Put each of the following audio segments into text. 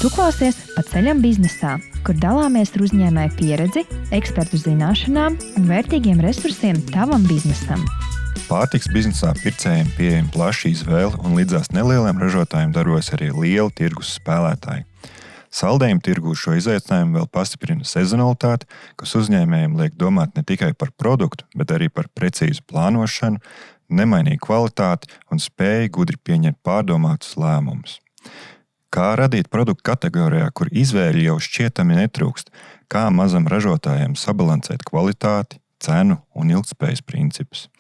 Tu klausies Pa ceļam biznesā, kur dalāmies ar uzņēmēju pieredzi, ekspertu zināšanām un vērtīgiem resursiem tavam biznesam. Pārtiks biznesā pircējiem pieejama plaša izvēle un līdzās nelieliem ražotājiem darbojas arī lieli tirgus spēlētāji. Saldējumu tirgū šo izaicinājumu vēl pastiprina sezonalitāte, kas uzņēmējiem liek domāt ne tikai par produktu, bet arī par precīzu plānošanu, nemainīgu kvalitāti un spēju gudri pieņemt pārdomātus lēmumus. Kā radīt produktu kategorijā, kur izvēļi jau šķietami netrūkst, kā mazam ražotājiem sabalansēt kvalitāti, cenu un ilgtspējas principus.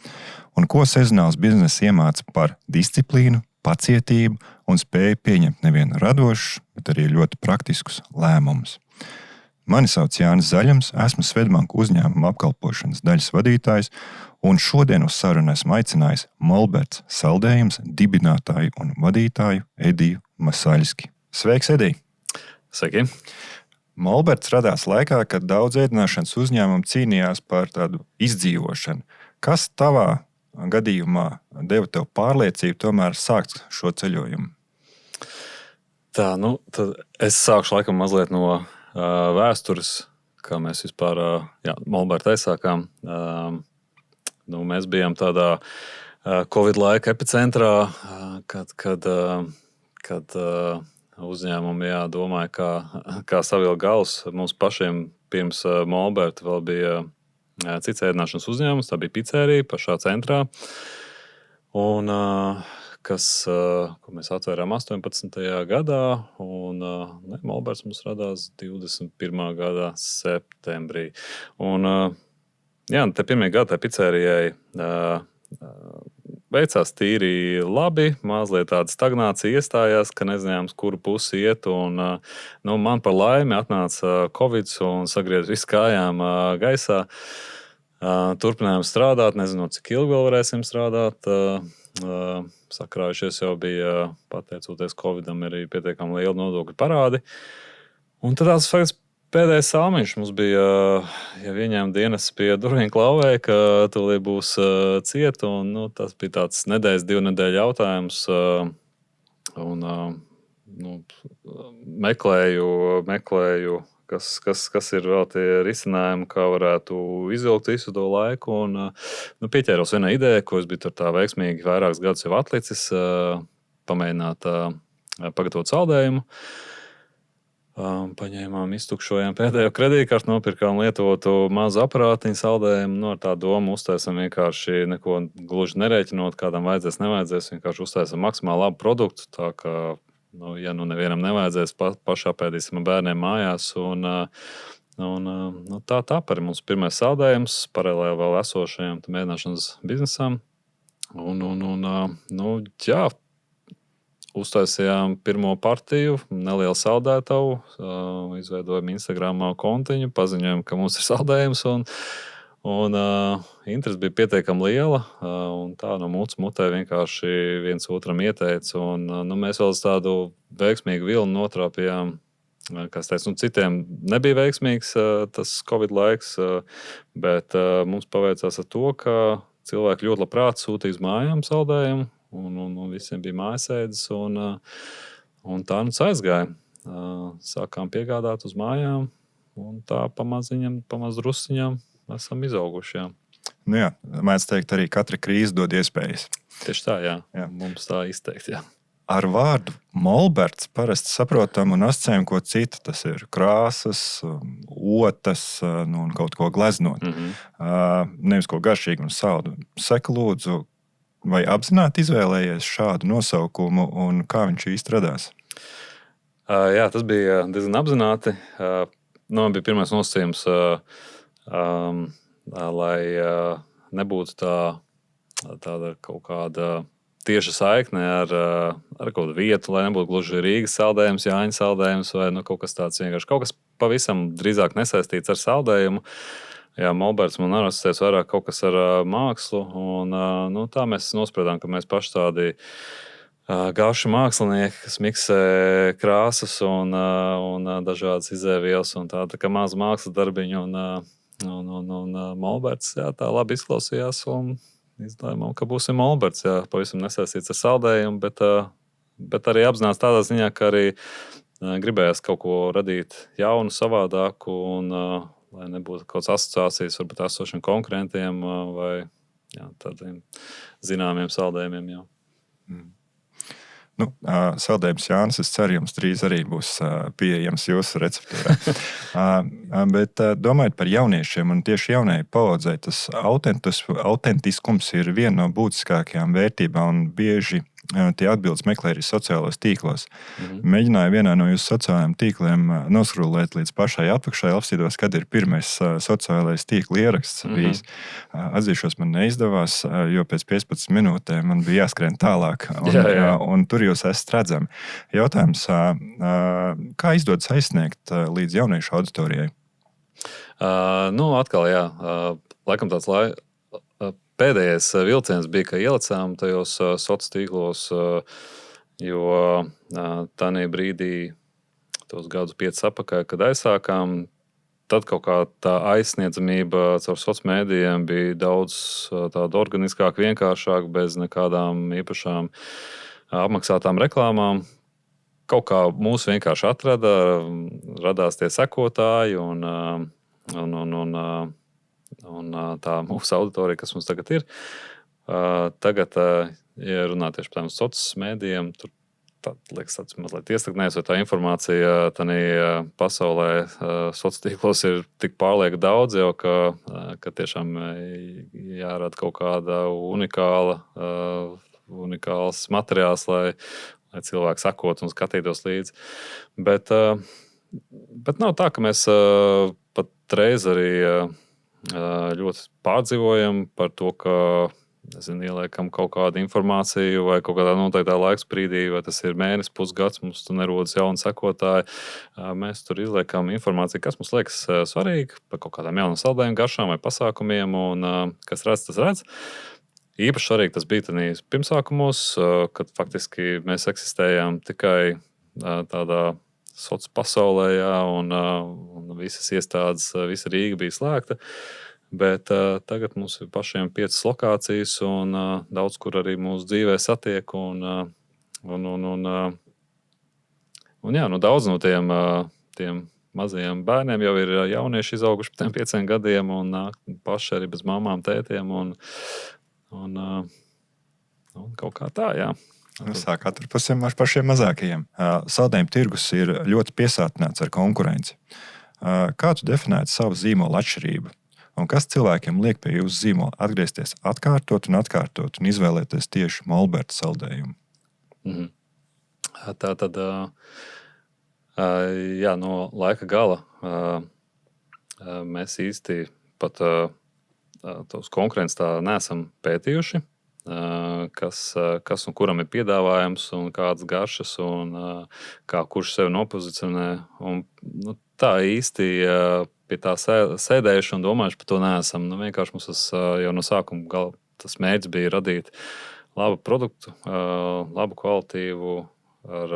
Un ko sezonāls bizness iemāca par disciplīnu, pacietību un spēju pieņemt nevienu radošus, bet arī ļoti praktiskus lēmumus. Mani sauc Jānis Zaļums, esmu Svedbanku uzņēmuma apkalpošanas daļas vadītājs, un šodien uz sarunu esmu aicinājis Molberts saldējums dibinātāju un vadītāju Ediju Masaļski. Sveiks, Edij! Sveiki! Molberts radās laikā, kad daudz ēdināšanas uzņēmumu cīnījās par tādu izdzīvošanu. Kas tavā gadījumā deva tev pārliecību tomēr sākt šo ceļojumu? Tā, tad es sākšu laikam mazliet no vēstures, kā mēs vispār Molbertu aizsākām. Mēs bijām tādā Covid laika epicentrā, kad uzņēmumi domāja, kā savilkt galus. Mums pašiem pirms Molberta vēl bija cits ēdināšanas uzņēmums, tā bija pizzerija pašā centrā, un ko mēs atvērām 18. gadā, un Molberts mums radās 21. gadā septembrī. Un, te pirmie gadi tai pizzerijai veicās tīri labi, mazliet tāda stagnācija iestājās, ka nezinājām, uz kuru pusi iet, un man par laimi atnāca Covid un sagriez visu kājām gaisā. Turpinājām strādāt, nezinot, cik ilgi vēl varēsim strādāt. Sakrājušies jau bija, pateicoties Covidam, arī pietiekami liela nodokļu parādi. Un tad tās fakts pēdējais salmiņš mums bija, ja ieņēma dienas pie durvīm klauvēja, ka tūlīt būs ciet, un tas bija tāds nedēļas, 2 nedēļu jautājums, un meklēju, kas ir vēl tie risinājumi, kā varētu izvilkt visu to laiku, un pieķēros vienai idejai, ko es biju tur tā veiksmīgi vairākus gadus jau atlicis, pamēģināt pagatavot saldējumu. Paņēmām, iztukšojām pēdējo kredītkarti, nopirkām lietotu mazu aparātiņu saldējumu. Ar tā domu uztaisam vienkārši neko gluži nerēķinot, kādam vajadzēs, nevajadzēs. Vienkārši uztaisam maksimāli labu produktu, tā kā, ja nevienam nevajadzēs, pašā pēdīsim bērniem mājās. Tā arī mums pirmais saldējums, paralēli vēl esošajam mēģināšanas biznesam. Uztaisījām pirmo partiju, nelielu saldētavu, izveidojam Instagramā kontiņu, paziņojam, ka mums ir saldējums, un interese bija pietiekami liela, un tā no mutē vienkārši viens otram ieteica, un mēs vēl uz tādu veiksmīgu vilnu notrāpījām, kas teica, citiem nebija veiksmīgs tas Covid laiks, bet mums paveicās ar to, ka cilvēki ļoti labprāt sūtīja uz mājām saldējumu, un visiem bija mājasēdes, un tā aizgāja. Sākām piegādāt uz mājām, un tā pamaziņam, drusciņām esam izauguši. Jā, mēdz teikt, arī katra krīze dod iespējas. Tieši tā, jā. Mums tā izteikti, jā. Ar vārdu Molberts parasti saprotam un asociējam ko citu. Tas ir krāsas, otas un kaut ko gleznot. Nevis ko garšīgu un saldu. Saka lūdzu, vai apzināti izvēlējies šādu nosaukumu un kā viņš īsti radās? Jā, tas bija diezgan apzināti. Man bija pirmais nosacījums, lai nebūtu tāda kaut kāda tieša saikne ar kaut kādu vietu, lai nebūtu gluži Rīgas saldējums, Jāņa saldējums vai kaut kas tāds vienkārši. Kaut kas pavisam drīzāk nesaistīts ar saldējumu. Jā, Molberts man asociēs vairāk kaut kas ar mākslu, un tā mēs nospriedām, ka mēs paši tādi gauši mākslinieki, kas miksē krāsas un dažādas izēvielas, un tā kā maza mākslas darbiņa, un Molberts, jā, tā labi izklausījās, un izlēmām, ka būsim Molberts, jā, pavisam nesaistīts ar saldējumu, bet arī apzināts tādā ziņā, ka arī gribējās kaut ko radīt jaunu, savādāku, un lai nebūtu kaut kādas asociācijas varbūt esošiem konkurentiem vai tādiem zināmiem saldējumiem. Jā. Saldējums Jānis, es ceru, jums drīz arī būs pieejams jūsu receptūrā. Bet domājot par jauniešiem un tieši jaunajai paudzei, tas autentiskums ir viena no būtiskākajām vērtībām un bieži tie atbildes meklē arī sociālos tīklos. Mēģināju vienā no jūsu sociālajiem tīkliem noskrolēt līdz pašai apakšai, apstīdos, kad ir pirmais sociālais tīkla ieraksts bijis. Atzīšos, man neizdevās, jo pēc 15 minūtēm man bija jāskrien tālāk, un tur jūs esat redzami. Jautājums, kā izdodas aizsniegt līdz jauniešu auditorijai? Atkal, laikam tāds pēdējais vilciens bija, ka ielicām tajos sociālos tīklos, jo tādā brīdī, tos gadus 5 atpakaļ, kad aizsākām, tad kaut kā tā aizsniedzamība caur sociālajiem mēdījiem bija daudz tāda organiskāka, vienkāršāka, bez nekādām īpašām apmaksātām reklāmām. Kaut kā mūs vienkārši atrada, radās tie sekotāji un tā mūsu auditorija, kas mums tagad ir. Tagad, ja runā tieši par tādiem sociālajiem mēdījiem, tur liekas tāds mazliet iestagnēs, vai tā informācija tādā pasaulē sociālos tīklos ir tik pārlieku daudz, jau ka tiešām jārada kaut kāda unikāls materiāls, lai cilvēki sekot un skatītos līdzi. Bet nav tā, ka mēs patreiz arī ļoti pārdzīvojam par to, ka ieliekam kaut kādu informāciju vai kaut kādā noteiktā laiks brīdī, vai tas ir mēnesis, pusgads, mums tur nerodas jauni sekotāji. Mēs tur izliekam informāciju, kas mums liekas svarīgi par kaut kādām jaunām saldējumu garšām vai pasākumiem, un kas redz, tas redz. Īpaši svarīgi tas bija pirmsākumos, kad faktiski mēs eksistējām tikai tādā sociālā pasaulē, un visas iestādes, visa Rīga bija slēgta. Bet tagad mums ir pašiem 5 lokācijas, un daudz kur arī mūsu dzīvē satiek. Daudz no tiem mazajiem bērniem jau ir jaunieši izauguši par tiem 5 gadiem, un paši arī bez mamām, tētiem. Un kaut kā tā, jā. Sāk atrapusiem ar pašiem mazākajiem. Saldējumu tirgus ir ļoti piesātināts ar konkurenci. Kā tu definētu savu zīmola atšķirību? Un kas cilvēkiem liek pie jūsu zīmola atgriezties atkārtot un izvēlēties tieši Molberta saldējumu? Tā tad, no laika gala mēs īsti pat tos konkurences tā neesam pētījuši. Kas un kuram ir piedāvājums un kādas garšas un kā kurš sevi nopozicionē. Un, tā īsti pie tā sēdējuši un domājuši par to neesam. Vienkārši mums jau no sākuma tas mērķis bija radīt labu produktu, labu kvalitīvu, ar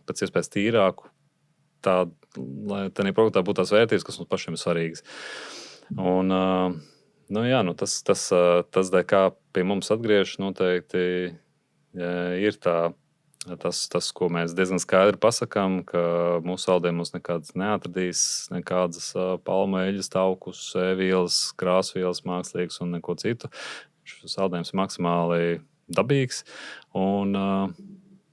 pēc iespējas tīrāku, lai tajā produktā būtu tās vērtības, kas mums pašiem ir svarīgas. Un, tas kā pie mums atgriežas, noteikti ir tas, ko mēs diezgan skaidri pasakām, ka mūsu saldējumos nekādas neatradīs, nekādas palmu eļļas, taukus, vielas, krāsvielas, mākslīgas un neko citu. Šis saldējums ir maksimāli dabīgs. Un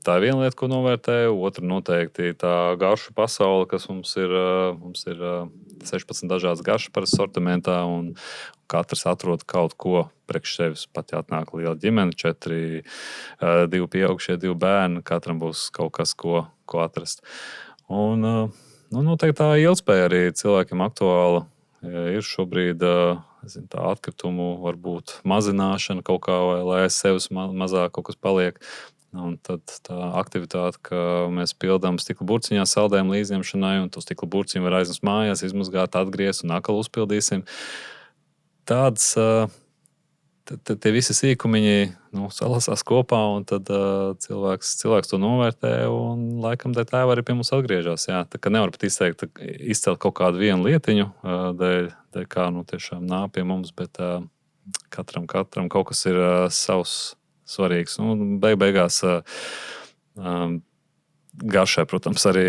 tā ir viena lieta, ko novērtēju. Otra noteikti tā garšu pasaule, kas mums ir 16 dažādas garšas par sortimentā, un katrs atrod kaut ko priekš sevis. Pat ja atnāk liela ģimene, 4, 2 pieaugušie, 2 bērni, katram būs kaut kas, ko atrast. Un noteikti tā ilgspēja arī cilvēkiem aktuāla ir šobrīd. Tā atkritumu varbūt mazināšana kaut kā, vai lai aiz sevis mazāk kaut kas paliek. Un tad tā aktivitāte, ka mēs pildām stikla burciņā saldējumu līdzņemšanai, un to stikla burciņu var aiznest mājās, izmazgāt, atgriezt un atkal uzpildīsim. Tādas tie visi sīkumiņi salasās kopā, un tad cilvēks to novērtē, un laikam tā arī pie mums atgriežas. Jā. Tā kā nevar pat izcelt kaut kādu vienu lietiņu, dēļ kā tiešām nāk pie mums, bet katram kaut kas ir savs svarīgs. Beigās garšai, protams, arī,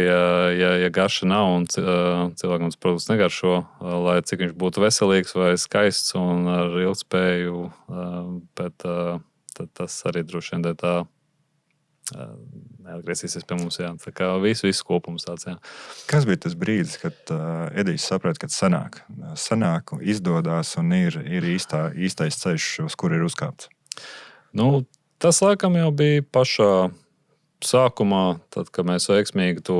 ja garša nav un cilvēkam tas produkts negaršo, lai cik viņš būtu veselīgs vai skaists un ar ilgspēju, bet tas arī droši vien tā neatgriezīsies pie mums. Jā. Tā kā visu kopums tāds. Jā. Kas bija tas brīdis, kad Edijs saprata, ka sanāk, izdodas un ir īstais ceļš, uz kur ir uzkāpts? Nu, tas laikam jau bija pašā sākumā, tad, kad mēs veiksmīgi to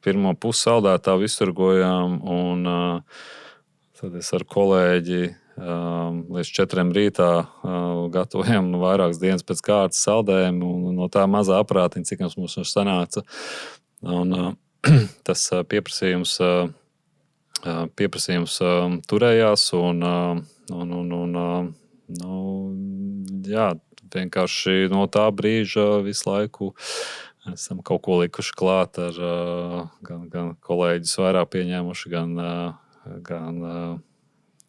pirmo pusi saldētāju izturgojām, un tad es ar kolēģi līdz 4 rītā gatavojam vairākas dienas pēc kārtas saldējumu, un no tā mazā aprātiņa, cik mums sanāca. Un tas pieprasījums turējās, un jā, vienkārši no tā brīža visu laiku esam kaut ko likuši klāt, gan kolēģis vairāk pieņēmuši, gan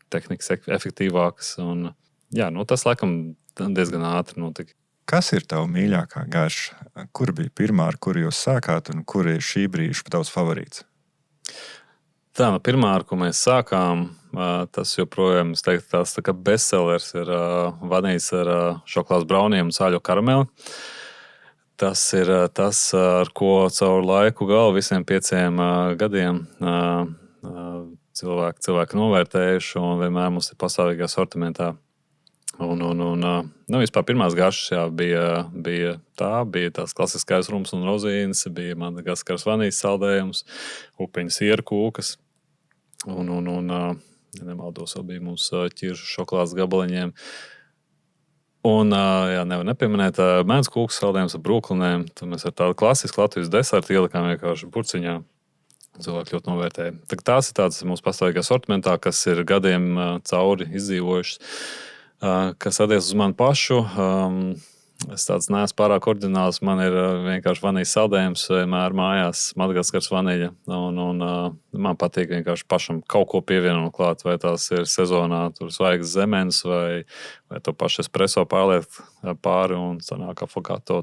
tehnikas efektīvākas. Un, jā, tas laikam diezgan ātri notika. Kas ir tava mīļākā garša? Kur bija pirmā, ar kuru jūs sākāt, un kur ir šī brīža tavs favorīts? Tā, pirmā, ar ko mēs sākām, tas joprojām, es teiktu, tās tā kā bestsellers ir vanīļas ar šokolādes brauniem un sāļo karameli. Tas ir tas, ar ko caur laiku galu visiem 5 gadiem cilvēki novērtējuši un vienmēr mums ir pastāvīgā sortimentā. Vispār pirmās garšas jā, bija tās klasiskais rums un rozīnes, bija Madagaskaras vanīļas saldējums, upeņu sieru kūkas. Ja nemaldos, vēl bija mūsu ķiršu šokolādes gabaliņiem. Un, jā, nevar nepieminēt, mēdz kūkas saldējums ar brūklinēm. Tad mēs ar tādu klasisku Latvijas desertu ielikām vienkārši burciņā. Cilvēki ļoti novērtēja. Tās ir tādas mūsu pastāvīgā sortimentā, kas ir gadiem cauri izdzīvojušas, kas attiecas uz mani pašu. Es tāds neesmu pārāk oriģināls. Man ir vienkārši vanīļas saldējums, vienmēr mājās Madagaskaras vanīļa. Man patīk vienkārši pašam kaut ko pievienot klāt, vai tās ir sezonā svaigas zemenes, vai to pašu espresso pārliet pāri un sanāk afogāto.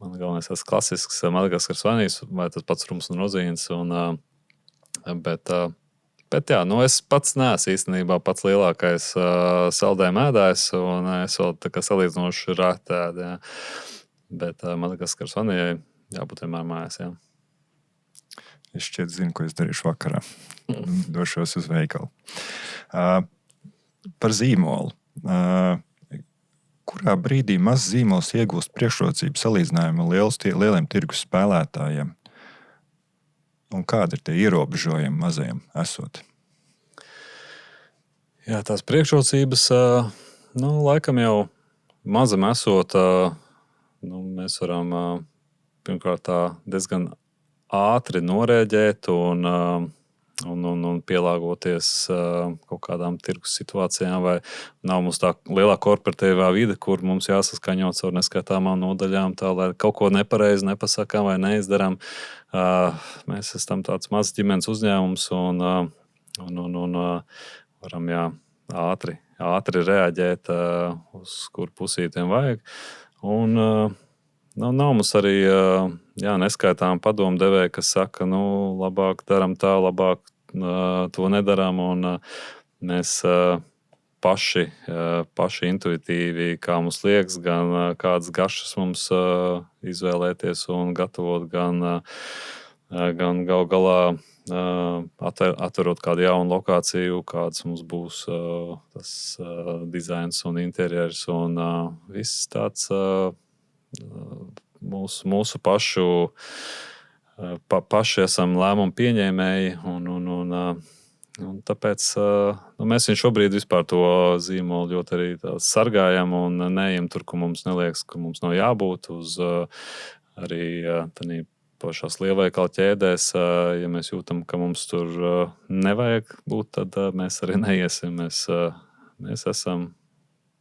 Man galvenais tas klasisks Madagaskaras vanīļas, vai tas pats rums un rozīnes. Bet jā, es pats neesmu īstenībā pats lielākais saldējuma ēdājs, un es vēl tā kā salīdzinoši reti ēdu. Bet Madagaskaras vanīļai jābūt vienmēr mājās. Jā. Es šķiet zinu, ko es darīšu vakarā. Došos uz veikalu. Par zīmolu. Kurā brīdī mazs zīmols iegūst priekšrocību salīdzinājumu lieliem tirgus spēlētājiem? Un kādi ir tie ierobežojumi mazajiem esot? Jā, tās priekšrocības, laikam jau mazam esot, mēs varam pirmkārt diezgan ātri norēģēt un pielāgoties kaut kādām tirgus situācijām, vai nav mums tā lielā korporatīvā vide, kur mums jāsaskaņot ar neskaitāmām nodaļām, tā, lai kaut ko nepareizi nepasakām vai neizdarām. Mēs esam tāds mazs ģimenes uzņēmums un varam ātri reaģēt, uz kur pusītiem vajag. Un nav mums arī neskaitām padomdevēji, kas saka, labāk daram tā, labāk to nedaram. Un mēs paši intuitīvi, kā mums liekas, gan kādas garšas mums izvēlēties un gatavot, gan gal galā atverot kādu jaunu lokāciju, kāds mums būs tas dizains un interjers un viss tāds mūsu paši esam lēmumu pieņēmēji un tāpēc mēs viņu šobrīd vispār to zīmolu ļoti arī sargājam un neejam tur, kur mums neliekas, ka mums nav jābūt uz arī tādā pašās lielveikala ķēdēs. Ja mēs jūtam, ka mums tur nevajag būt, tad mēs arī neiesim. Mēs esam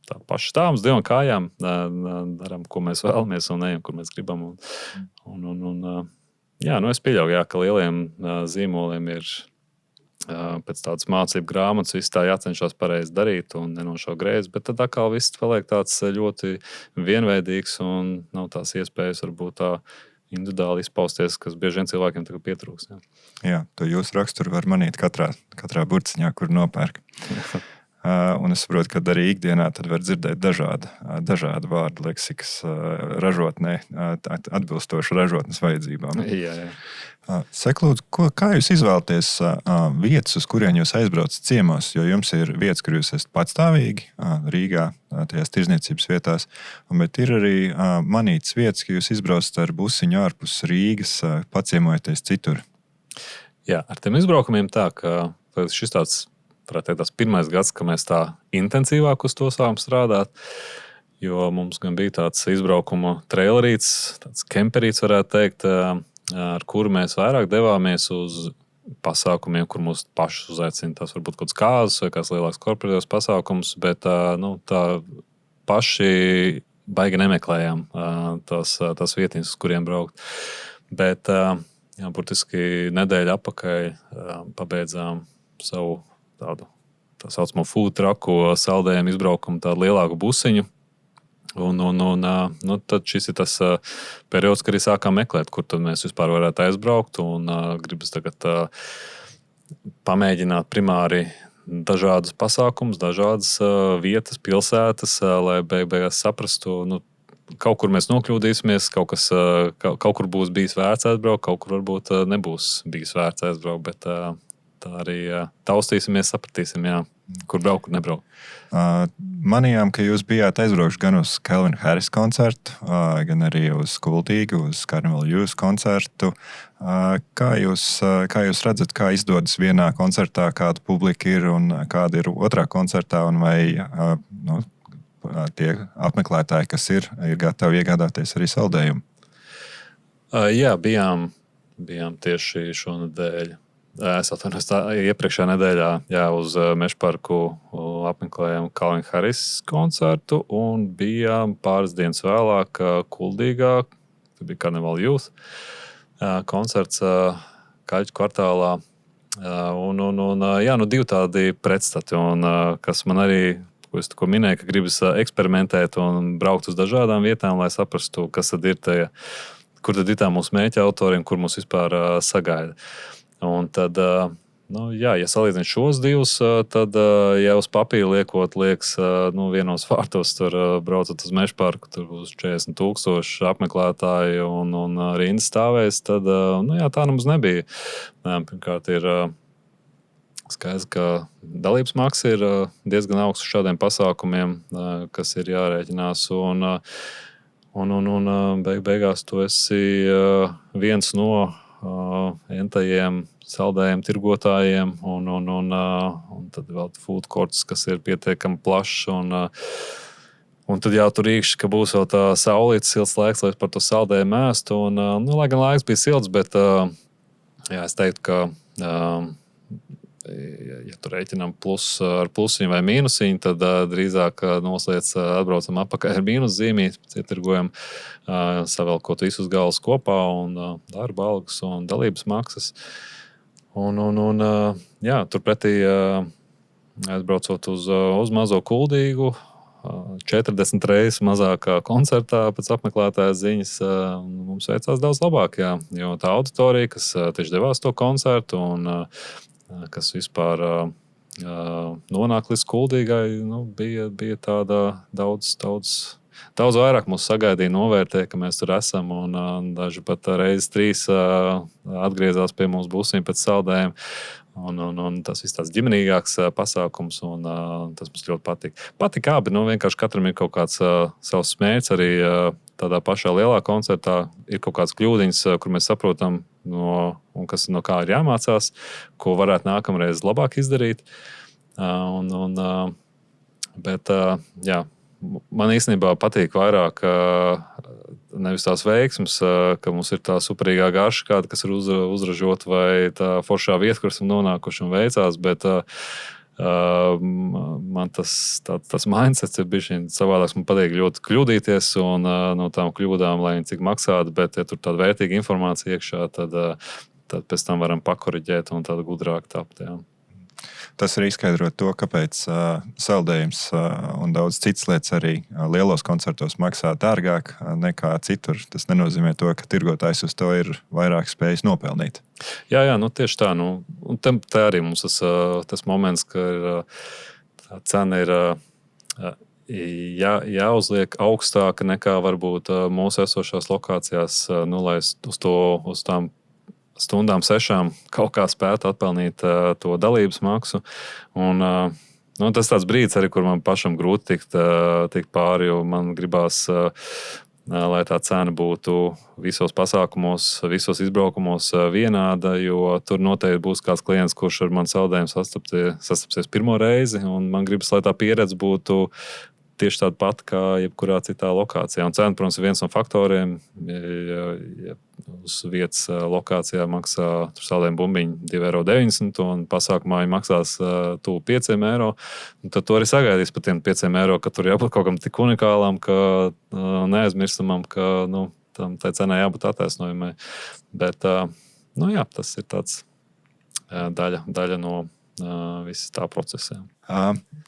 tā paši mums divām kājām, darām, ko mēs vēlamies un ejam, kur mēs gribam. Es pieļauju, ka lieliem zīmoliem ir pēc tādas mācību grāmatas viss tā jācenšas pareizi darīt un nenošau grēzi, bet tad atkal viss paliek tāds ļoti vienveidīgs un nav tās iespējas varbūt tā individuāli izpausties, kas bieži vien cilvēkiem tagad pietrūks. Jā, to jūsu raksturu var manīt katrā burciņā, kur nopērk. Un es saprotu, ka arī ikdienā tad var dzirdēt dažādu vārdu leksikas ražotnē, atbilstoši ražotnes vajadzībām. Jā. Saka, lūdzu, kā jūs izvēlaties vietas, uz kurien jūs aizbraucat ciemos, jo jums ir vietas, kur jūs esat patstāvīgi Rīgā, tajās tirzniecības vietās, bet ir arī manītas vietas, ka jūs izbraucat ar busiņu ārpus Rīgas, paciemojaties citur. Jā, ar tiem izbraukumiem tā, ka šis tāds pirmais gads, ka mēs tā intensīvāk uz to sākam strādāt, jo mums gan bija tāds izbraukuma trailerīts, tāds kemperīts, varētu teikt, ar kuru mēs vairāk devāmies uz pasākumiem, kur mūs pašus uzaicina. Tas var būt kaut kāds kāzas vai kāds lielāks korporatīvs pasākums, bet tā paši baigi nemeklējām tās vietiņas, uz kuriem braukt. Bet burtiski nedēļu atpakaļ pabeidzām savu tādu tā saucamo food trucku saldējumu izbraukumu, tādu lielāku busiņu. Tad šis ir tas periods, kad arī sākām meklēt, kur tad mēs vispār varētu aizbraukt. Gribas tagad pamēģināt primāri dažādas pasākumus, dažādas vietas, pilsētas, lai beigās saprastu, kaut kur mēs nokļūdīsimies, kaut kur būs bijis vērts aizbraukt, kaut kur varbūt nebūs bijis vērts aizbraukt, bet tā arī taustīsimies, sapratīsim, kur braukt, kur nebraukt. Manījām, ka jūs bijāt aizbraukuši gan uz Calvin Harris koncertu, gan arī uz Kuldīgu, uz Carnival Youth koncertu. Kā jūs redzat, kā izdodas vienā koncertā, kāda publika ir un kāda ir otrā koncertā, un vai tie apmeklētāji, kas ir gatavi iegādāties arī saldējumu? Jā, bijām tieši šonedēļ. Es atvainojos, iepriekšējā nedēļā uz Mežparku apmeklējām Calvin Harris koncertu un bijām pāris dienas vēlāk Kuldīgā, tur bija Carnival Youth koncerts Kaļķu kvartālā. Divi tādi pretstati, kas man arī, ko es tikko minēju, ka gribas eksperimentēt un braukt uz dažādām vietām, lai saprastu, kas tad ir tie, kur tad ir tā mūsu mērķa autoriem, kur mūs vispār sagaida. Un tad, ja salīdzinu šos divus, tad jau uz papīra liekas, vienos vārtos tur braucot uz Mežparku, tur būs 40,000 apmeklētāji un rinda stāvēs, tad tā mums nebija. Pirmkārt, ir skaidrs, ka dalības maksa ir diezgan augsts šādiem pasākumiem, kas ir jārēķinās. Beigās tu esi viens no entajiem saldējiem tirgotājiem un tad vēl food courts, kas ir pietiekami plašs un tad jau tur īkšķi, ka būs vēl tā saulītes silts laiks, lai par to saldējumu ēstu lai gan laiks bija silts, bet es teiktu, ka ja tur rēķinām ar plusiņu vai mīnusiņu, tad drīzāk atbraucam atpakaļ ar mīnuszīmīti, ietirgojam, savelkot visus galus kopā un darba algas un dalības maksas. Turpretī aizbraucot uz mazo Kuldīgu, 40 reizes mazākā koncertā pēc apmeklētāja ziņas mums veicās daudz labāk, jo tā auditorija, kas tieši devās to koncertu un kas vispār nonāk līdz Kuldīgai, bija tāda daudz vairāk mūs sagaidīja, novērtēja, ka mēs tur esam, un daži pat reizes 3 atgriezās pie mūsu busiņu pēc saldējiem. Un tas viss tāds ģimenīgāks pasākums, un tas mums ļoti patīk. Patīk, bet vienkārši katram ir kaut kāds savs mērķis. Arī tādā pašā lielā koncertā ir kaut kāds kļūdiņas, kur mēs saprotam, un kas no kā ir jāmācās, ko varētu nākamreiz labāk izdarīt. Man īstenībā patīk vairāk nevis tās veiksmes, ka mums ir tā superīgā garša kāda, kas ir uzražota, vai tā foršā vieta, kur esam nonākuši un veicās, bet man tas mindsets ir bišķiņ savādāks. Man patīk ļoti kļūdīties un no tām kļūdām, lai viņi cik maksātu, bet ja tur tāda vērtīga informācija iekšā, tad pēc tam varam pakoriģēt un tāda gudrāk tapt. Jā. Tas arī izskaidro to, kāpēc saldējums un daudz citas lietas arī lielos koncertos maksā dārgāk nekā citur. Tas nenozīmē to, ka tirgotājs uz to ir vairāk spējis nopelnīt. Jā, tieši tā. Un tā arī mums tas moments, ka tā cena ir jāuzliek augstāka nekā varbūt mūsu esošās lokācijās, lai uz tām stundām, 6 kaut kā spētu atpelnīt to dalības maksu. Un, tas tāds brīdis arī, kur man pašam grūti tikt pāri, jo man gribās, lai tā cena būtu visos pasākumos, visos izbraukumos vienāda, jo tur noteikti būs kāds klients, kurš ar mani saldējumu sastapsies pirmo reizi, un man gribas, lai tā pieredze būtu tieši tāda pati kā jebkurā citā lokācijā. Un cena, protams, ir viens no faktoriem. Ja uz vietas lokācijā maksā saldējumu bumbiņu 2,90 €, un pasākumā viņi maksās tuvu 5 €, tad to arī sagaidīs par tiem 5 €, ka tur jābūt kaut kam tik unikālam, ka neaizmirstamam, ka tai cenai jābūt attaisnojumai. Bet tas ir tāds daļa no visas tā procesa.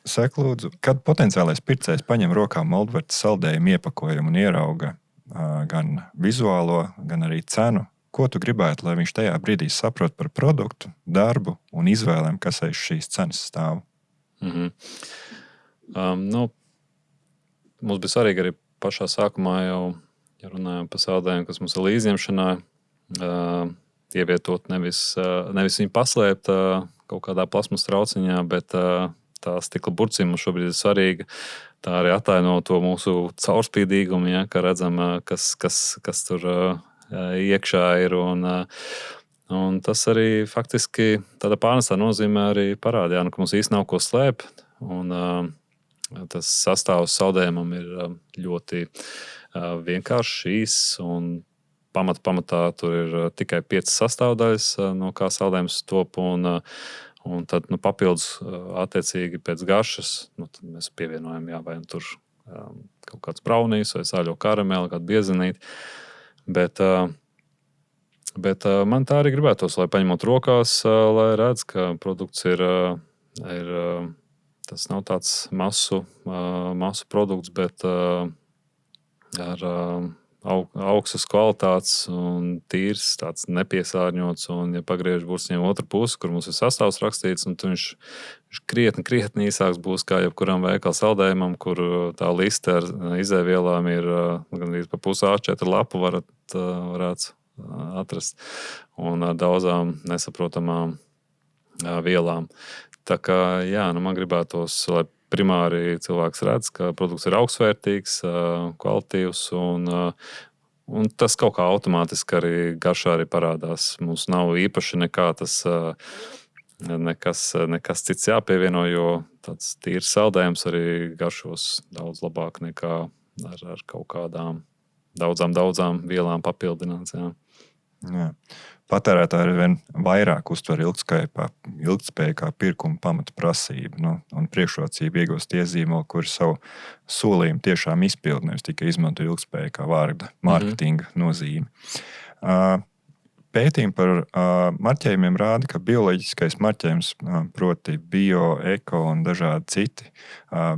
Saka, lūdzu, kad potenciālais pircējs paņem rokā Moldvartas saldējumu iepakojumu un ierauga gan vizuālo, gan arī cenu, ko tu gribētu, lai viņš tajā brīdī saprot par produktu, darbu un izvēlēm, kas aiz šīs cenas stāv? Mums bija svarīgi arī pašā sākumā jau, ja runājam par saldējumu, kas mums ir līdzņemšanā, ievietot nevis viņu paslēpt kaut kādā plasmas trauciņā, bet tā stikla burcīm mums šobrīd ir svarīga. Tā arī attaino to mūsu caurspīdīgumu, ja, ka redzam, kas tur iekšā ir. Un tas arī faktiski tādā pārnestā nozīmē arī parādījā, ka mums īsti nav ko slēpt. Un tas sastāvs saldējumam ir ļoti vienkāršs, īss, un pamatā tur ir tikai 5 sastāvdaļas, no kā saldējums top. Un tad papildus attiecīgi pēc garšas, tad mēs pievienojam, vai tur kaut kāds braunīs vai sāļo karameli, kādu biezenīti. Bet man tā arī gribētos, lai paņemot rokās, lai redz, ka produkts ir tas nav tāds masu produkts, bet ar augstas kvalitātes un tīrs, tāds nepiesārņots. Un, ja pagriež burciņiem otru pusi, kur mums ir sastāvs rakstīts, un viņš krietni īsāks būs kā jebkuram veikala saldējumam, kur tā liste ar izēvielām ir gandrīz pa pusi A4 lapu varētu atrast, un ar daudzām nesaprotamām vielām. Tā kā, man gribētos, lai primāri cilvēks redz, ka produkts ir augstsvērtīgs, kvalitīvs, un tas kaut kā automātiski arī garšā arī parādās. Mums nav īpaši nekas cits jāpievieno, jo tāds tīrs saldējums arī garšos daudz labāk nekā ar kaut kādām daudzām vielām papildināts. Jā. Patērētāji ar vien vairāk uztver ilgtspēju kā pirkuma pamata prasību, un priekšrocību iegūst tie zīmoli, kuri savu solījumu tiešām izpild, nevis tikai izmanto ilgtspēju kā vārda mārketinga nozīme. Pētījumi par marķējumiem rāda, ka bioloģiskais marķējums, proti bio, eko un dažādi citi,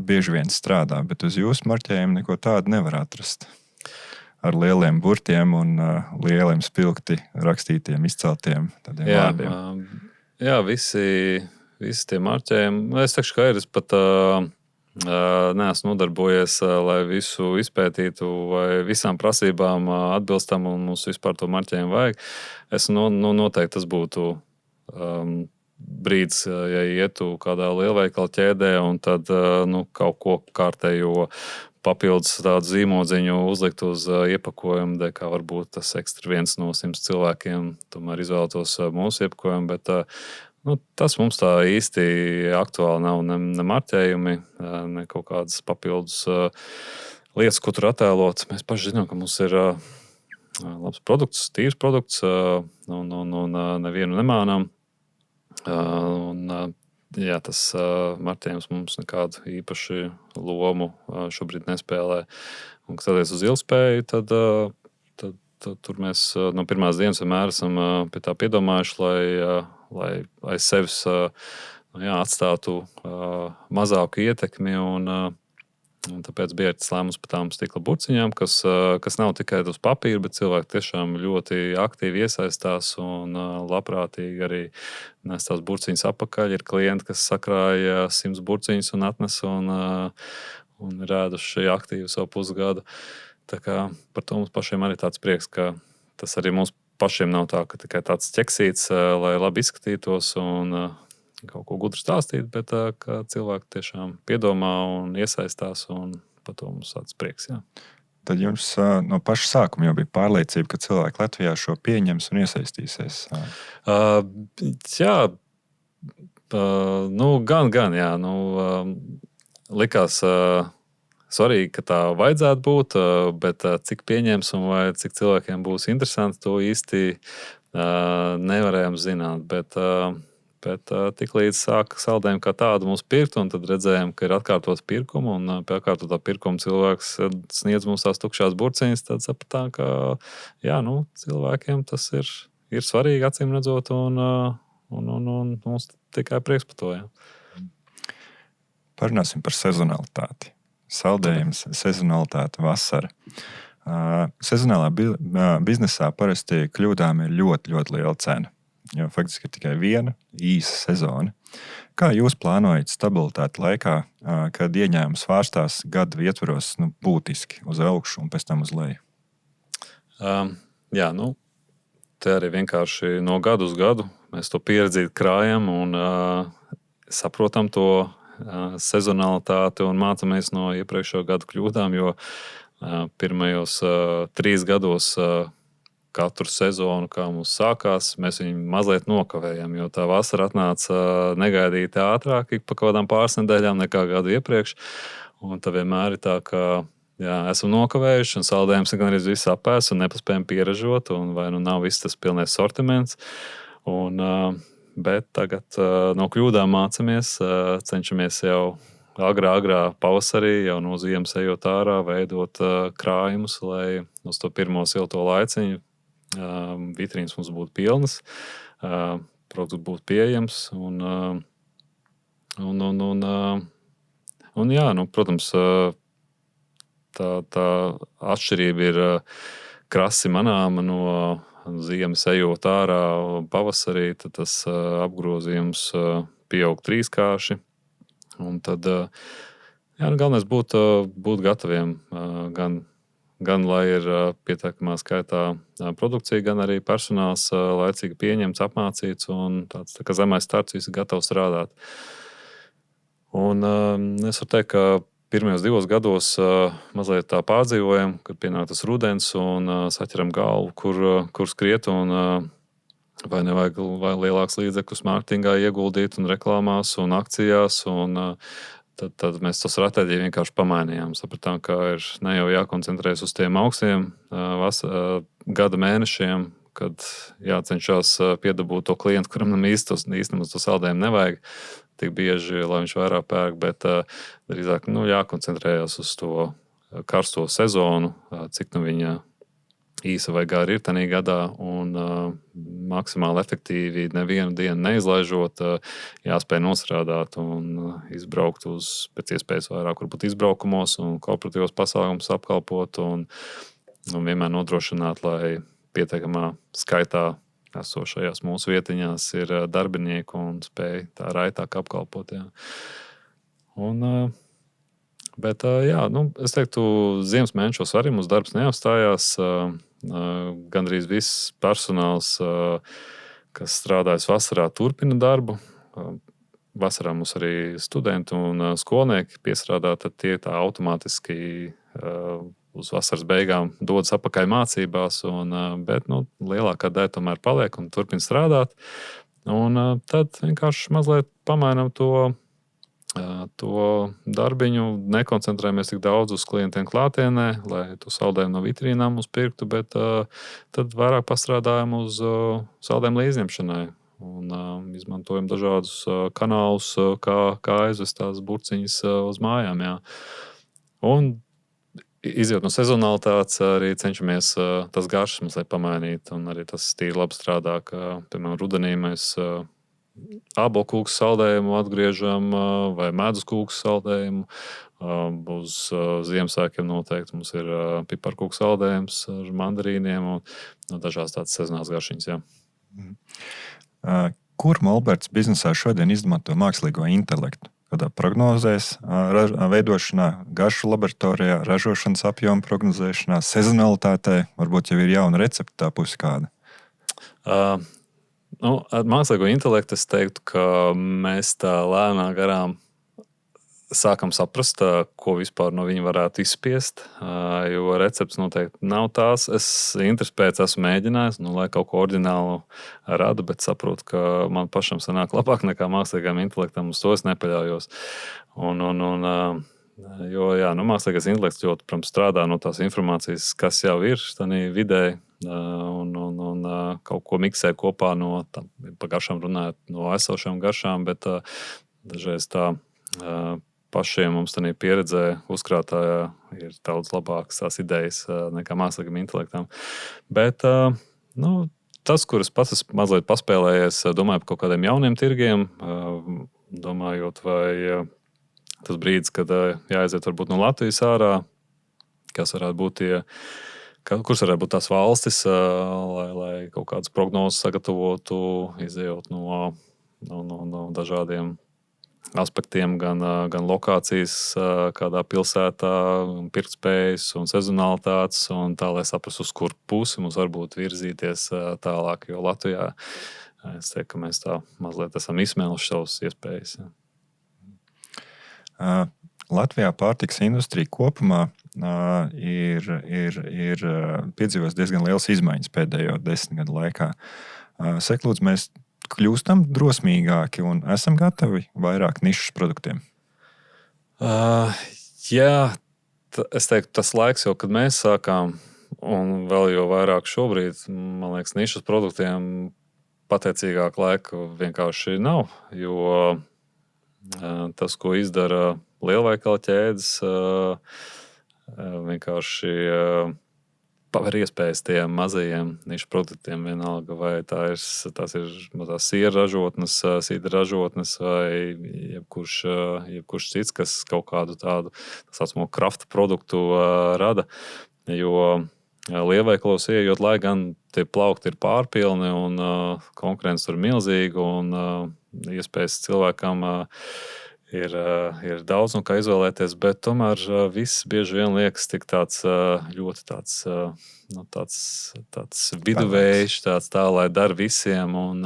bieži vien strādā, bet uz jūsu marķējumu neko tādu nevar atrast. Ar lieliem burtiem un lieliem spilgti rakstītiem, izceltiem tādiem vārdiem. Jā, visi tie marķējumi. Es teikšu, ka es pat neesmu nodarbojies, lai visu izpētītu vai visām prasībām atbilstam, un mums vispār to marķējumu vajag. Noteikti tas būtu brīdis, ja ietu kādā lielveikala ķēdē un tad kaut ko kārtējo papildus tādu zīmodziņu uzlikt uz iepakojumu, kā varbūt tas ekstra 1 no 100 cilvēkiem tomēr izvēlētos mūsu iepakojumu, bet tas mums tā īsti aktuāli nav ne marķējumi, ne kaut kādas papildus lietas, ko tur attēlot. Mēs paši zinām, ka mums ir labs produkts, tīrs produkts, un nevienu nemānām. Tas marķējums mums nekādu īpaši lomu šobrīd nespēlē. Un, kad skatoties uz ilgspēju, tad tur mēs no pirmās dienas vienmēr esam pie tā piedomājuši, lai aiz sevis atstātu mazāku ietekmi. Un tāpēc bija tas lēmums par tām stikla burciņām, kas nav tikai uz papīra, bet cilvēki tiešām ļoti aktīvi iesaistās un labprātīgi arī nes tās burciņas atpakaļ. Ir klienti, kas sakrāja 100 burciņas un atnes un ir ēduši aktīvi savu pusgadu. Tā kā par to mums pašiem arī tāds prieks, ka tas arī mums pašiem nav tā, ka tikai tāds ķeksīts, lai labi izskatītos un kaut ko gudru stāstīt, bet ka cilvēki tiešām piedomā un iesaistās, un par to mums tāds prieks. Jā. Tad jums no paša sākuma jau bija pārliecība, ka cilvēki Latvijā šo pieņems un iesaistīsies. Jā, gan, jā. Likās svarīgi, ka tā vajadzētu būt, bet cik pieņems un vai cik cilvēkiem būs interesanti, to īsti nevarējām zināt. Bet tiklīdz sāka saldējumi kā tādu mums pirkt, un tad redzējām, ka ir atkārtots pirkumu, un pie atkārtotā pirkuma cilvēks sniedz mums tās tukšās burciņas, tad sapratām, ka cilvēkiem tas ir svarīgi, acīm redzot, un mums tikai prieks par to. Jā. Parunāsim par sezonalitāti. Saldējums, sezonalitāte, vasara. Sezonālā biznesā parasti kļūdām ir ļoti, ļoti liela cena. Jo faktiski ir tikai viena īsa sezona. Kā jūs plānojat stabilitāti laikā, kad ieņēmums svārstās gadu ietvaros būtiski uz augšu un pēc tam uz leju? Te arī vienkārši no gadu uz gadu mēs to pieredzi krājam un saprotam to sezonalitāti un mācāmies no iepriekšējo gadu kļūdām, jo pirmajos 3 gados katru sezonu, kā mums sākās, mēs viņu mazliet nokavējam, jo tā vasara atnāca negaidīti ātrāk, ik pa kaut kādām pāris nedēļām nekā gadu iepriekš. Un tā vienmēr ir tā, ka esam nokavējuši, un saldējums ir gan arī viss apēs, un nepaspējam pieražot, un vai nav viss tas pilnais sortiments. Bet tagad no kļūdām mācāmies, cenšamies jau agrā pavasarī, jau no ziemas ejot ārā, veidot krājumus, lai uz to pirmo silto laiciņu vitrīnas mums būtu pilnas, produkts būtu pieejams. Protams, tā atšķirība ir krasi manāma no ziemas ejot ārā pavasarī, tad tas apgrozījums pieaug 3-kārši. Un tad galvenais būt gataviem gan lai ir pietiekamā skaitā produkcija, gan arī personāls laicīgi pieņemts, apmācīts un tāds tā kā zemais starts, visi gatavi strādāt. Un es varu teikt, ka pirmajos 2 gados mazliet tā pārdzīvojam, kad pienāk tas rudens un saķeram galvu, kur skriet un vai nevajag lielāks līdzekļus mārketingā ieguldīt un reklāmās un akcijās. Tad mēs to stratēģiju vienkārši pamainījām. Sapratām, ka ir ne jau jākoncentrējas uz tiem augstiem gada mēnešiem, kad jācenšas piedabūt to klientu, kuram īstenībā to saldējumu nevajag tik bieži, lai viņš vairāk pērk, bet drīzāk jākoncentrējas uz to karsto sezonu, cik viņa īsa vai gara ir tajā gadā, un maksimāli efektīvi nevienu dienu neizlaižot, jāspēj nostrādāt un izbraukt uz pēc iespējas vairāk, varbūt izbraukumos un korporatīvos pasākumus apkalpot un vienmēr nodrošināt, lai pietiekamā skaitā esošajās mūsu vietiņās ir darbinieki un spēj tā raitāk apkalpot. Jā. Es teiktu, ziemas mēnešos arī mums darbs neapstājās. Gandrīz viss personāls, kas strādājas vasarā, turpina darbu. Vasarā mums arī studenti un skolnieki piestrādā, tad tie tā automātiski uz vasaras beigām dodas atpakaļ mācībās, bet lielākā daļa tomēr paliek un turpina strādāt. Un tad vienkārši mazliet pamainām to darbiņu, nekoncentrējamies tik daudz uz klientiem klātienē, lai to saldējumu no vitrīnām mums pirktu, bet tad vairāk pastrādājam uz saldējumu līdzņemšanai un izmantojam dažādus kanālus, kā aizvest tās burciņas uz mājām. Jā. Un izjūt no sezonalitātes, arī cenšamies tas garšas mazliet pamainīt, un arī tas tīri labi strādā, ka, piemēram, rudenī mēs ābolkūku saldējumu atgriežam vai medus kūku saldējumu. Uz Ziemassvētkiem noteikti mums ir piparkūku saldējums ar mandarīniem un dažās tādas sezonālas garšiņas. Jā. Kur Molberts biznesā šodien izmanto mākslīgo intelektu? Kādā prognozēs, veidošanā, garšu laboratorijā, ražošanas apjoma prognozēšanā, sezonalitātē, varbūt jau ir jauna recepte tā puse kāda? Ar mākslīgo intelektu es teiktu, ka mēs tā lēnā garām sākam saprast, ko vispār no viņa varētu izspiest, jo recepts noteikti nav tās. Es interesi pēc esmu mēģinājis, lai kaut ko oriģinālu radu, bet saprotu, ka man pašam sanāk labāk nekā mākslīgajam intelektam, uz to es nepaļaujos. Jo mākslīgais intelekts ļoti, protams, strādā no tās informācijas, kas jau ir tādā vidē, un kaut ko miksē kopā no pa garšām runājot, no esošām garšām, bet dažreiz tā pašiem mums tādā pieredzē uzkrātājā ir daudz labākas tās idejas nekā mākslīgam intelektam. Bet tas, kur es pats esmu mazliet paspēlējies, domāju par kaut kādiem jauniem tirgiem, domājot, vai tas brīdis, kad jāaiziet varbūt no Latvijas ārā, kas varētu būt kuras varētu būt tās valstis, lai kaut kādas prognozes sagatavotu, izējot no dažādiem aspektiem, gan lokācijas, kādā pilsētā, pirktspējas un sezonalitātes, un tā, lai saprastu, uz kur pusi mums varbūt virzīties tālāk, jo Latvijā es teiktu, ka mēs tā mazliet esam izsmēluši savas iespējas. Latvijā pārtikas industrija kopumā ir piedzīvos diezgan liels izmaiņas pēdējo 10 gadu laikā. Sek, lūdzu, mēs kļūstam drosmīgāki un esam gatavi vairāk nišas produktiem? Es teiktu, tas laiks, jau, kad mēs sākām, un vēl jau vairāk šobrīd, man liekas, nišas produktiem pateicīgāk laika vienkārši nav, jo tas, ko izdara lielveikala ķēdes, vienkārši paver iespējas tiem mazajiem nišu produktiem vienalga, vai tās ir siera ražotnes, sīdra ražotnes vai jebkurš cits, kas kaut kādu tādu tā saucamo krafta produktu rada, jo lielveikalos ieejot, lai gan tie plaukti ir pārpilni un konkurence tur milzīga un iespējas cilvēkam ir daudz no kā izvēlēties, bet tomēr viss bieži vien liekas tik tāds ļoti tāds viduvējš, tā, lai dar visiem un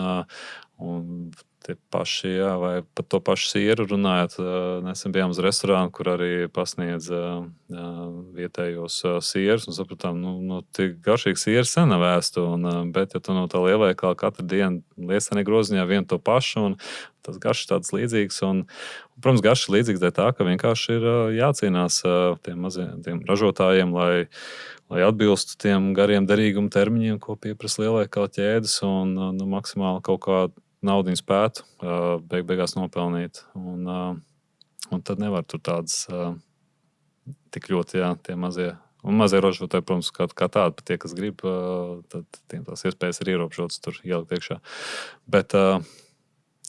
tie paši, vai pat to pašu sieru runājot, nesen bijām uz restorānu, kur arī pasniedz vietējos sierus un sapratām, tik garšīgs sieras sen nav ēstu, bet ja tu no tā lielveikala katru dienu liec groziņā vienu to pašu un tas garšas tāds līdzīgs un, protams, garšas līdzīgs tā, ka vienkārši ir jācīnās tiem ražotājiem, lai atbilstu tiem gariem derīguma termiņiem, ko pieprasa lielveikala ķēdes un maksimāli kaut kā naudu spētu beigās nopelnīt. Un tad nevar tur tādas tik ļoti, tie mazie. Un mazie ražotāji, protams, kā tādi, tie, kas grib, tad tiem tās iespējas ir ierobežotas tur ielikt iekšā. Bet,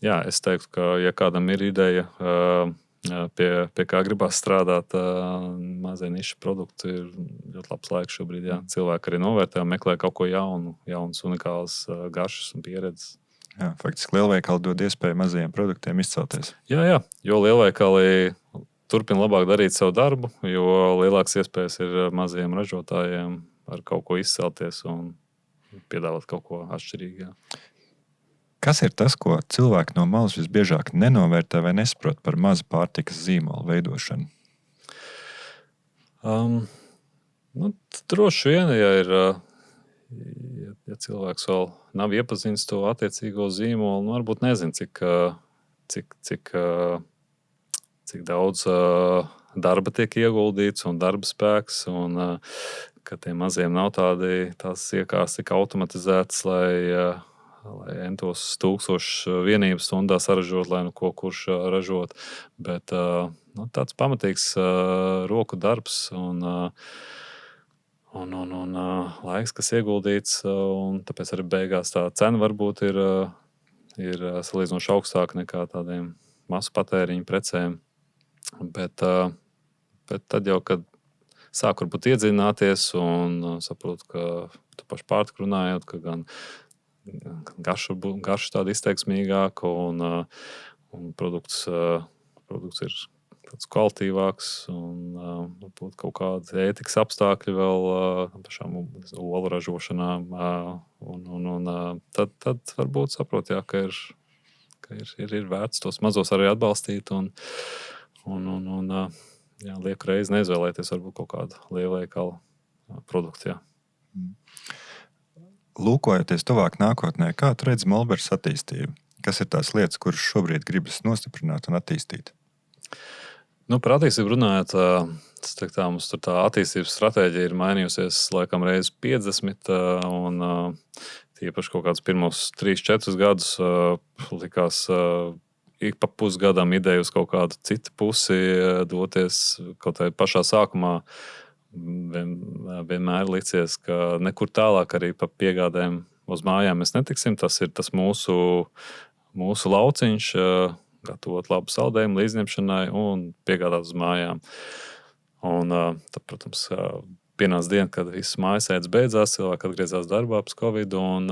es teiktu, ka, ja kādam ir ideja, pie kā gribās strādāt, mazie nišu produkti ir ļoti labs laiks šobrīd. Jā. Cilvēki arī novērtē, meklē kaut ko jaunu, jaunas, unikālas garšas un pieredzes. Jā, faktiski lielveikali dod iespēju mazajiem produktiem izcelties. Jā, jo lielveikali turpina labāk darīt savu darbu, jo lielākas iespējas ir mazajiem ražotājiem ar kaut ko izcelties un piedāvāt kaut ko atšķirīgu. Jā. Kas ir tas, ko cilvēki no malas visbiežāk nenovērtē vai nesaprot par mazu pārtikas zīmolu veidošanu? Droši vien, ja cilvēks vēl nav iepazinis to attiecīgo zīmolu, varbūt nezin, cik daudz darba tiek ieguldīts un darba spēks, un ka tiem maziem nav tās iekārtas tik automatizētas, lai entos tūkstošus vienības stundā saražot, lai kurš ražot, bet tāds pamatīgs roku darbs un laiks, kas ieguldīts, un tāpēc arī beigās tā cena varbūt ir ir salīdzinoši augstāka nekā tādiem masu patēriņu precēm. Bet tad jau, kad sāk varbūt iedziļināties un saprotu, ka tu paši pārtiku runājot, ka gan garša tāda izteiksmīgāka un produkts ir tāds kvalitīvāks un būtu kaut kādi ētikas apstākļi vēl pašām olu ražošanā. Tad varbūt saprot, jā, ka ir vērts tos mazos arī atbalstīt un lieku reizi neizvēlēties varbūt kaut kādu lielveikalu produktu. Jā. Lūkojoties tuvāk nākotnē, kā tu redzi Molbergs attīstību? Kas ir tās lietas, kuras šobrīd gribas nostiprināt un attīstīt? Par attīstību runājot, mums tur tā attīstības stratēģija ir mainījusies laikam reiz 50, un tīpaši kaut kādus pirmos 3-4 gadus likās ik pa pusgadam ideja uz kaut kādu citu pusi doties kaut kā pašā sākumā. Vienmēr licies, ka nekur tālāk arī pa piegādēm uz mājām mēs netiksim. Tas ir tas mūsu lauciņš, gatavot labu saldējumu līdzņemšanai un piegādāt uz mājām. Un tad, protams, pienāca diena, kad viss mājasēdes beidzās, cilvēki atgriezās darbā pēc Covid un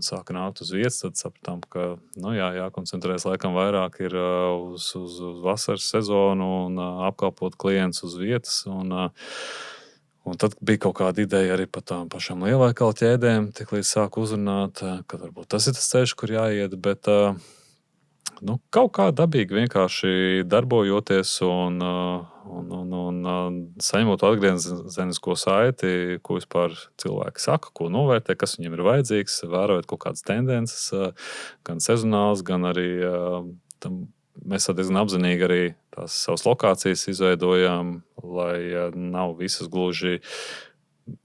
sāka nākt uz vietas. Tad sapratām, ka jākoncentrēs laikam vairāk ir uz vasaras sezonu un apkalpot klientus uz vietas. Un tad bija kaut kāda ideja arī par tām pašām lielveikalu ķēdēm, tik līdz sāku uzrunāt, ka varbūt tas ir tas ceļš, kur jāiet, bet kaut kā dabīgi vienkārši darbojoties un saņemot atgriezenisko saiti, ko vispār cilvēki saka, ko novērtē, kas viņiem ir vajadzīgs, vērojot kaut kādas tendences, gan sezonāls, gan arī mēs diezgan apzinīgi arī tās savas lokācijas izveidojām, lai nav visas gluži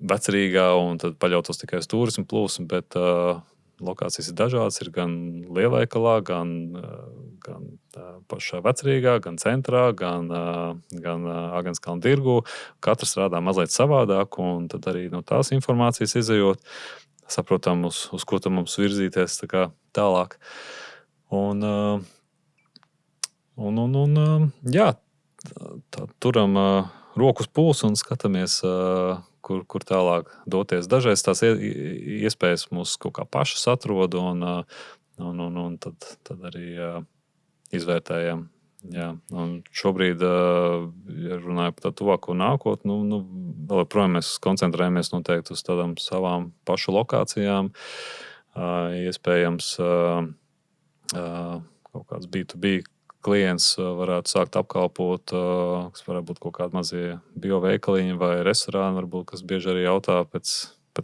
vecrīgā un tad paļautos tikai uz turismu plūsmu, bet lokācijas ir dažādas, ir gan lielveikalā, gan pašā vecrīgā, gan centrā, gan Agenskalna tirgū. Katrs strādā mazliet savādāk, un tad arī no tās informācijas izejot, saprotam, uz ko tam mums virzīties tālāk. Turam rokas pulsu un skatāmies, kur tālāk doties. Dažreiz tās iespējas mūs kaut kā pašas atrod, un tad arī izvērtējam. Jā. Un šobrīd, ja runāju par tā tuvāko nākotni, vēl joprojām mēs koncentrējamies noteikti uz tādām savām pašu lokācijām. Iespējams, kaut kāds B2B klients varētu sākt apkalpot, kas varētu būt kaut kādi mazie bioveikaliņi vai restorāni, varbūt, kas bieži arī jautā pēc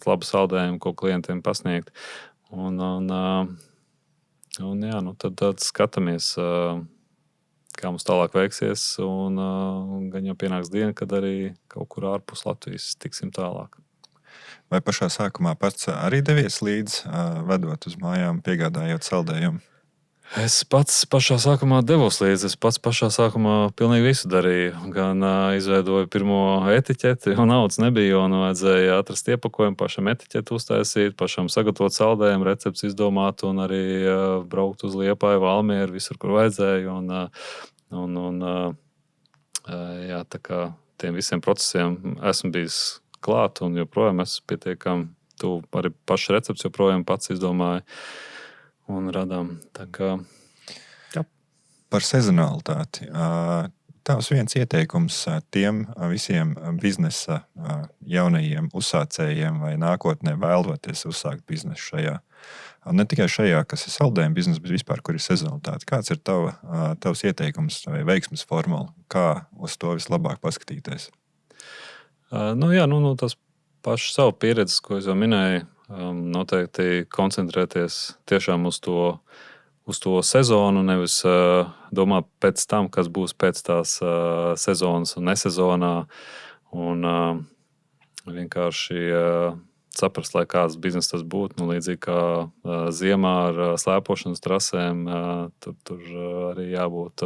laba saldējuma, ko klientiem pasniegt. Tad skatāmies, kā mums tālāk veiksies, un gan jau pienāks diena, kad arī kaut kur ārpus Latvijas tiksim tālāk. Vai pašā sākumā pats arī devies līdz vedot uz mājām, piegādājot saldējumu? Es pats pašā sākumā devos līdzi. Es pats pašā sākumā pilnīgi visu darīju. Gan izveidoju pirmo etiķeti, jo naudas nebija, un vajadzēja atrast iepakojumu, pašam etiķeti uztaisīt, pašam sagatavot saldējumu, recepts izdomāt un arī braukt uz Liepāju, Valmieru, visur, kur vajadzēja. Tā kā tiem visiem procesiem esmu bijis klāt un joprojām esmu pietiekami tuvu. Arī pašs recepts joprojām pats izdomāju. Un radām. Par sezonalitāti. Tavs viens ieteikums tiem visiem biznesa jaunajiem uzsācējiem vai nākotnē vēloties uzsākt biznesu šajā. Ne tikai šajā, kas ir saldējuma biznesa, bet vispār, kur ir sezonalitāte. Kāds ir tavs ieteikums vai veiksmes formula? Kā uz to vislabāk paskatīties? Tas pašs savu pieredzi, ko es jau minēju, noteikti koncentrēties tiešām uz to sezonu, nevis domāt pēc tam, kas būs pēc tās sezonas un nesezonā. Un vienkārši saprast, lai kāds biznes tas būtu. Līdzīgi kā ziemā ar slēpošanas trasēm, tur arī jābūt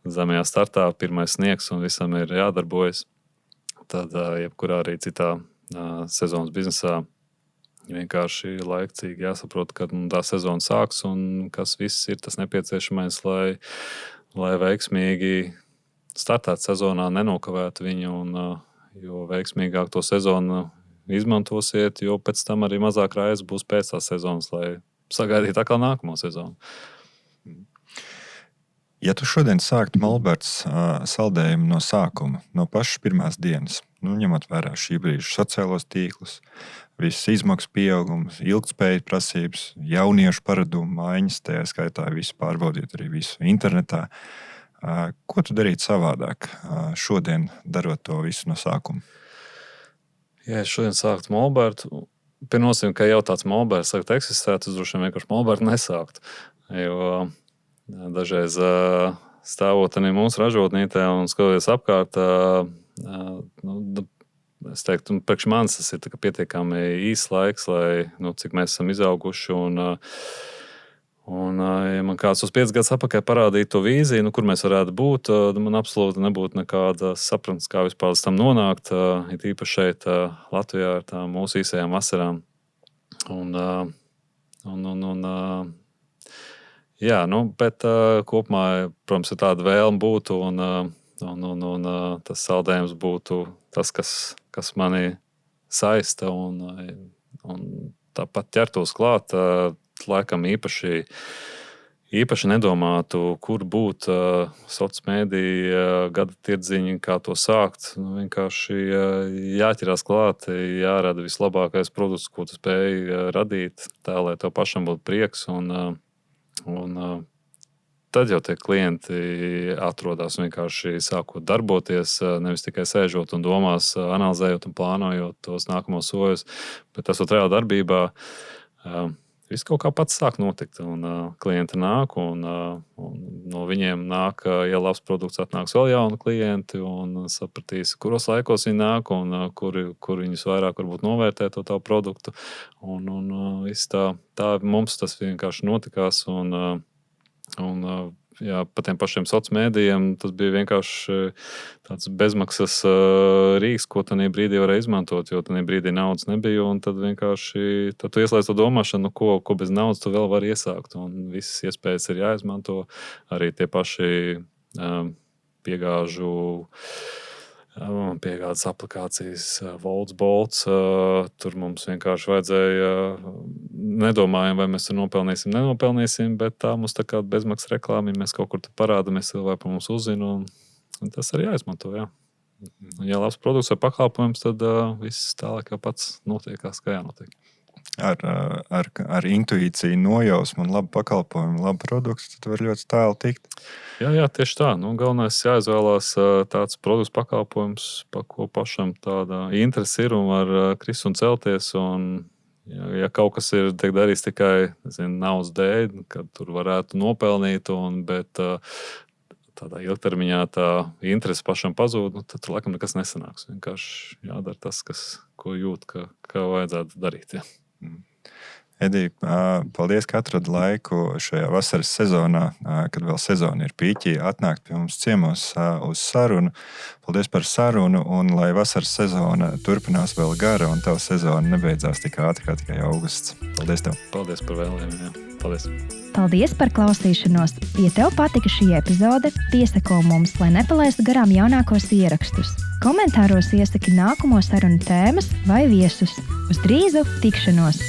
zemajā startā, pirmais sniegs un visam ir jādarbojas. Tad jebkurā arī citā sezonas biznesā vienkārši laikcīgi jāsaprot, kad tā sezona sāks un kas viss ir tas nepieciešamais, lai veiksmīgi startētu sezonā, nenokavētu viņu. Jo veiksmīgāk to sezonu izmantosiet, jo pēc tam arī mazāk raizes būs pēc tās sezonas, lai sagaidītu atkal nākamo sezonu. Ja tu šodien sāktu Molberts saldējumu no sākuma, no pašas pirmās dienas, ņemot vērā šī brīža sociālos tīklus, visas izmaksu pieaugums, ilgtspējas prasības, jauniešu paradumu maiņas, tajā skaitā visu pārbaudīt arī visu internetā, ko tu darītu savādāk šodien, darot to visu no sākuma? Ja es šodien sāktu Molbertu, pirmnosim, ka jau tāds Molberts sākt eksistēt, es droši vien vienkārši Molbertu nesāktu. Jo dažreiz stāvot arī mūsu ražotnītē un skatoties apkārt, es teiktu, priekš manis tas ir pietiekami īsts laiks, lai, cik mēs esam izauguši. Un ja man kāds uz 5 gadus atpakaļ parādīja to vīziju, kur mēs varētu būt, man absolūti nebūtu nekāda sapratnes, kā vispār līdz tam nonākt, it īpaši šeit Latvijā ar tām mūsu īsajām vasarām. Jā, bet kopumā, protams, ir tāda vēlme būtu, un tas saldējums būtu tas, kas mani saista, un tāpat ķertos klāt, laikam īpaši nedomātu, kur būt sociālajā mēdī, gada tirdziņi, kā to sākt. Vienkārši jāķerās klāt, jārada vislabākais produkts, ko tu spēj radīt, tā, lai tev pašam būtu prieks. Un tad jau tie klienti atrodas vienkārši sākot darboties, nevis tikai sēžot un domās, analizējot un plānojot tos nākamos soļus, bet esot reāli darbībā, viss kaut kā pats sāk notikt. Un klienti nāk, un no viņiem nāk, ja labs produkts, atnāks vēl jauni klienti un sapratīs, kuros laikos viņi nāk un kur viņus vairāk varbūt novērtē to tavu produktu. Un viss tā mums tas vienkārši notikās. Jā, pa tiem pašiem sociālajiem mēdījiem tas bija vienkārši tāds bezmaksas rīks, ko tajā brīdī varēja izmantot, jo tajā brīdī naudas nebija. Un tad vienkārši tu ieslēdz to domāšanu, ko bez naudas tu vēl vari iesākt. Un visas iespējas ir jāizmanto. Arī tie paši piegādes aplikācijas, Volts, Bolts. Tur mums vienkārši vajadzēja, nedomājam, vai mēs tur nenopelnīsim, bet tā mums tā kā bezmaksas reklāma, ja mēs kaut kur parādamies, cilvēki par mums uzzina, un tas arī jāizmanto, jā. Un, ja labs produkts vai pakalpojums, tad viss tālāk jau pats notiekās, kā jānotiek. Ar intuīciju, nojausmu un labu pakalpojumu, labu produktu, tad var ļoti tālu tikt. Jā, tieši tā. Galvenais jāizvēlās tāds produkts pakalpojums, pa ko pašam tāda interese ir un var krist un celties. Un, ja kaut kas ir tiek darīts tikai naudas dēļ, kad tur varētu nopelnīt, bet tādā ilgtermiņā tā interese pašam pazūd, tad tur laikam nekas nesanāks. Vienkārši jādara tas, ko jūt, ka vajadzētu darīt. Jā. Edij, paldies, ka atradi laiku šajā vasaras sezonā, kad vēl sezona ir pīķī, atnākt pie mums ciemos uz sarunu. Paldies par sarunu, un lai vasaras sezona turpinās vēl gara, un tava sezona nebeidzās tik ātri kā tikai augusts. Paldies tev! Paldies par vēlējumiem! Paldies! Paldies par klausīšanos! Ja tev patika šī epizode, piesako mums, lai nepalaistu garām jaunākos ierakstus. Komentāros iesaki nākamo sarunu tēmas vai viesus. Uz drīzu tikšanos!